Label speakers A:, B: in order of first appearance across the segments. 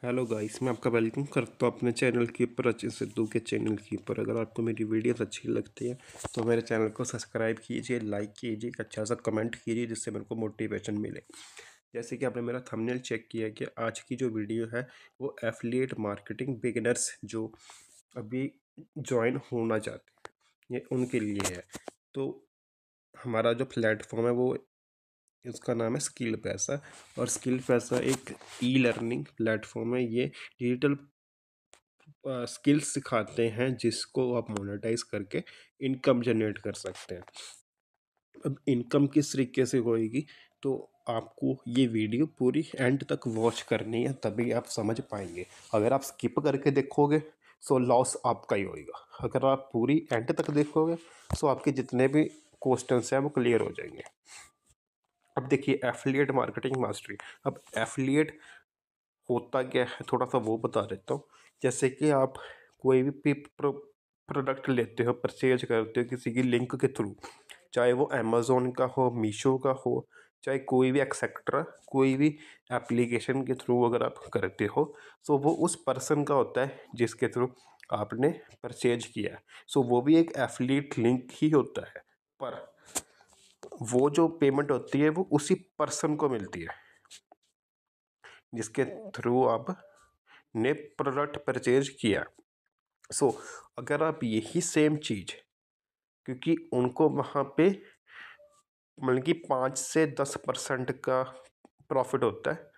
A: Hello guys, मैं आपका welcome करता हूँ अपने चैनल के ऊपर, अचिन सिद्धू के चैनल के ऊपर। अगर आपको मेरी वीडियोस अच्छी लगती है तो मेरे चैनल को सब्सक्राइब कीजिए, लाइक कीजिए, एक अच्छा सा कमेंट कीजिए जिससे मेरे को मोटिवेशन मिले। जैसे कि आपने मेरा थंबनेल चेक किया कि आज की जो वीडियो है वो एफिलिएट मार्केटिंग बिगिनर्स जो अभी ज्वाइन होना चाहते हैं ये उनके लिए है। तो हमारा जो प्लेटफॉर्म है वो इसका नाम है स्किल पैसा। और स्किल पैसा एक ई लर्निंग प्लेटफॉर्म है। ये डिजिटल स्किल्स सिखाते हैं जिसको आप मोनेटाइज करके इनकम जनरेट कर सकते हैं। अब इनकम किस तरीके से होएगी, तो आपको ये वीडियो पूरी एंड तक वॉच करनी है, तभी आप समझ पाएंगे। अगर आप स्किप करके देखोगे तो लॉस आपका ही होएगा। अगर आप पूरी एंड तक देखोगे तो आपके जितने भी क्वेश्चंस हैं वो क्लियर हो जाएंगे। अब देखिए, एफिलिएट मार्केटिंग मास्टरी। अब एफिलिएट होता क्या है थोड़ा सा वो बता देता हूँ। जैसे कि आप कोई भी प्रोडक्ट लेते हो, परचेज करते हो किसी की लिंक के थ्रू, चाहे वो अमेज़ोन का हो, मीशो का हो, चाहे कोई भी एक्सेट्रा कोई भी एप्लीकेशन के थ्रू अगर आप करते हो, तो वो उस पर्सन का होता है जिसके थ्रू आपने परचेज किया है। सो वो भी एक एफिलिएट लिंक ही होता है, पर वो जो पेमेंट होती है वो उसी पर्सन को मिलती है जिसके थ्रू आप ने प्रोडक्ट परचेज किया। सो अगर आप यही सेम चीज़, क्योंकि उनको वहाँ पे मतलब कि 5 से 10% का प्रॉफिट होता है,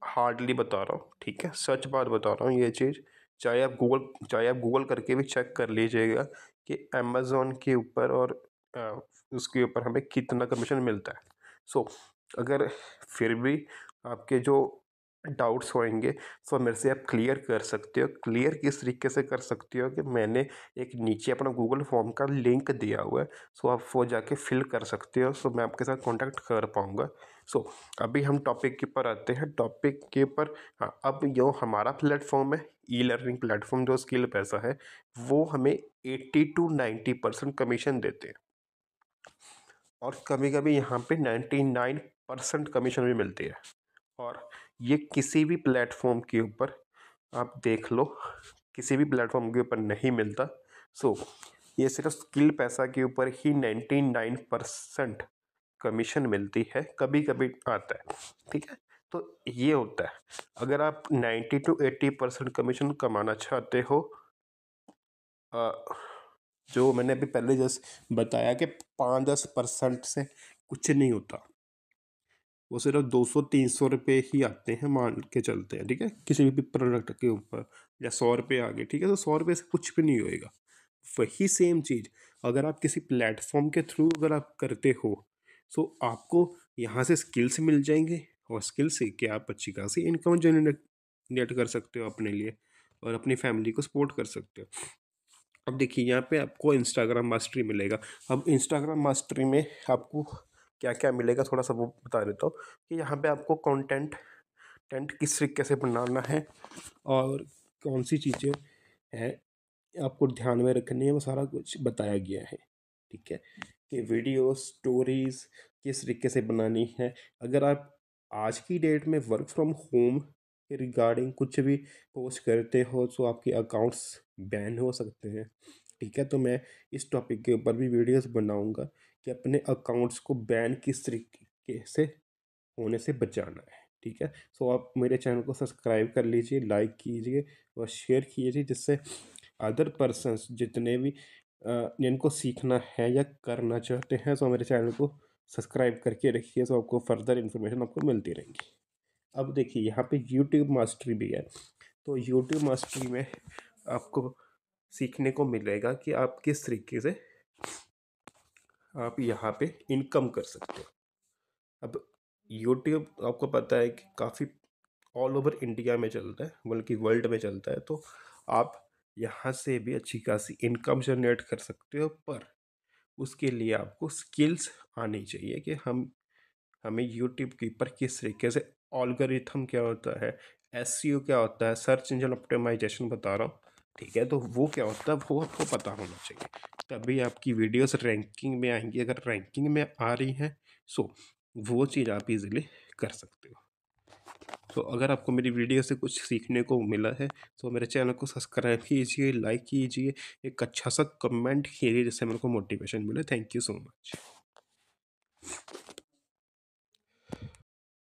A: हार्डली बता रहा हूँ, ठीक है, सच बात बता रहा हूँ ये चीज़। चाहे आप गूगल करके भी चेक कर लीजिएगा कि अमेज़ोन के ऊपर और उसके ऊपर हमें कितना कमीशन मिलता है। सो अगर फिर भी आपके जो डाउट्स होंगे तो मेरे से आप क्लियर कर सकते हो। क्लियर किस तरीके से कर सकते हो कि मैंने एक नीचे अपना गूगल फॉर्म का लिंक दिया हुआ है, सो आप वो जाके फिल कर सकते हो, सो मैं आपके साथ कांटेक्ट कर पाऊँगा। सो अभी हम टॉपिक के ऊपर आते हैं, टॉपिक के ऊपर। हाँ, अब जो हमारा प्लेटफॉर्म है, ई लर्निंग प्लेटफॉर्म जो स्किल पैसा है, वो हमें 80 to 90% कमीशन देते हैं, और कभी कभी यहाँ पे 99% कमीशन भी मिलती है। और ये किसी भी प्लेटफॉर्म के ऊपर आप देख लो, किसी भी प्लेटफॉर्म के ऊपर नहीं मिलता। सो ये सिर्फ स्किल पैसा के ऊपर ही 99% कमीशन मिलती है, कभी कभी आता है, ठीक है। तो ये होता है, अगर आप 90 to 80% कमीशन कमाना चाहते हो, अ, जो मैंने अभी पहले जस्ट बताया कि 5-10% से कुछ नहीं होता, वो सिर्फ 200-300 रुपये ही आते हैं, मान के चलते हैं, ठीक है, किसी भी प्रोडक्ट के ऊपर, या 100 रुपये आ गए, ठीक है, तो 100 रुपये से कुछ भी नहीं होएगा। वही सेम चीज़ अगर आप किसी प्लेटफॉर्म के थ्रू अगर आप करते हो, तो आपको यहाँ से स्किल्स मिल जाएंगे, और स्किल सीख के आप अच्छी खासी इनकम जनरेट कर सकते हो अपने लिए, और अपनी फैमिली को सपोर्ट कर सकते हो। अब देखिए, यहाँ पे आपको इंस्टाग्राम मास्टरी मिलेगा। अब इंस्टाग्राम मास्टरी में आपको क्या क्या मिलेगा थोड़ा सा वो बता देता हूँ। कि यहाँ पे आपको कंटेंट टेंट किस तरीके से बनाना है, और कौन सी चीज़ें हैं आपको ध्यान में रखनी है, वो सारा कुछ बताया गया है, ठीक है। कि वीडियो स्टोरीज किस तरीके से बनानी है। अगर आप आज की डेट में वर्क फ्रॉम होम के रिगार्डिंग कुछ भी पोस्ट करते हो तो आपके अकाउंट्स बैन हो सकते हैं, ठीक है। तो मैं इस टॉपिक के ऊपर भी वीडियोस बनाऊंगा कि अपने अकाउंट्स को बैन किस तरीके से होने से बचाना है, ठीक है। सो आप मेरे चैनल को सब्सक्राइब कर लीजिए, लाइक कीजिए और शेयर कीजिए, जिससे अदर पर्सन्स जितने भी जिनको सीखना है या करना चाहते हैं, तो मेरे चैनल को सब्सक्राइब करके रखिए, तो आपको फर्दर इन्फॉर्मेशन आपको मिलती रहेंगी। अब देखिए, यहाँ पे यूट्यूब मास्टरी भी है। तो यूट्यूब मास्टरी में आपको सीखने को मिलेगा कि आप किस तरीके से आप यहाँ पे इनकम कर सकते हो। अब यूट्यूब आपको पता है कि काफ़ी ऑल ओवर इंडिया में चलता है, बल्कि वर्ल्ड में चलता है। तो आप यहाँ से भी अच्छी खासी इनकम जनरेट कर सकते हो, पर उसके लिए आपको स्किल्स आनी चाहिए कि हमें यूट्यूब के ऊपर किस तरीके से, ऑल्गोरिथम क्या होता है, एसईओ क्या होता है, सर्च इंजन ऑप्टिमाइजेशन बता रहा हूँ, ठीक है। तो वो क्या होता है वो आपको पता होना चाहिए, तभी आपकी वीडियोस रैंकिंग में आएंगी। अगर रैंकिंग में आ रही हैं, सो वो चीज़ आप इजीली कर सकते हो। तो अगर आपको मेरी वीडियो से कुछ सीखने को मिला है तो मेरे चैनल को सब्सक्राइब कीजिए, लाइक कीजिए, एक अच्छा सा कमेंट कीजिए जिससे मेरे को मोटिवेशन मिले। Thank you so much.